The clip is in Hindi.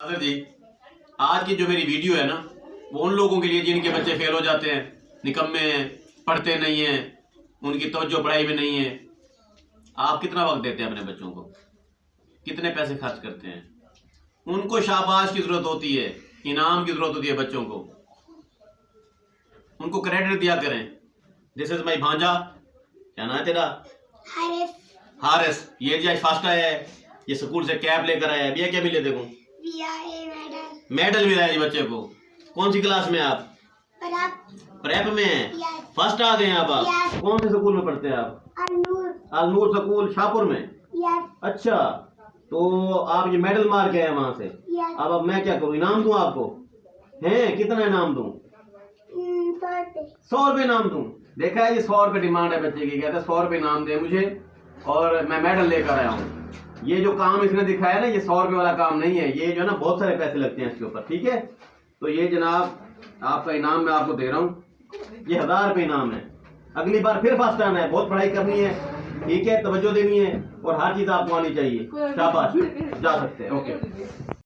सर जी, आज की जो मेरी वीडियो है ना, वो उन लोगों के लिए जिनके बच्चे फेल हो जाते हैं, निकम्मे हैं, पढ़ते नहीं हैं, उनकी तवज्जो पढ़ाई में नहीं है। आप कितना वक्त देते हैं अपने बच्चों को, कितने पैसे खर्च करते हैं? उनको शाबाश की जरूरत होती है, इनाम की जरूरत होती है बच्चों को। उनको क्रेडिट दिया करें। दिस इज माई भांजा, क्या नाम है तेरा? हारिस। हारिस, ये जी आज फर्स्ट आया है, ये स्कूल से कैप लेकर आया है। भैया क्या मिले देखो? मेडल। मेडल मिला है जी बच्चे को। कौन सी क्लास में आप? प्रेप में है। Yes. फर्स्ट आ गए हैं आप। Yes. कौन से स्कूल में पढ़ते हैं आप? अल नूर स्कूल शाहपुर में। Yes. अच्छा, तो आप ये मेडल मार के आए वहां से। Yes. अब मैं क्या करूँ, इनाम दूं आपको? हैं, कितना इनाम दूं? 100 रुपए इनाम दूं। देखा है, ये 100 रुपए डिमांड है बच्चे की। कहता है 100 रुपए इनाम दे मुझे और मैं मेडल लेकर आया हूँ। ये जो काम इसने दिखाया ना, ये 100 रुपए वाला काम नहीं है। ये जो है ना, बहुत सारे पैसे लगते हैं इसके ऊपर। ठीक है, तो ये जनाब आपका इनाम मैं आपको दे रहा हूँ। ये 1000 रुपए इनाम है। अगली बार फिर फर्स्ट आना है, बहुत पढ़ाई करनी है, ठीक है, तवज्जो देनी है और हर चीज आपको आनी चाहिए। शाबाश, जा सकते हैं। ओके।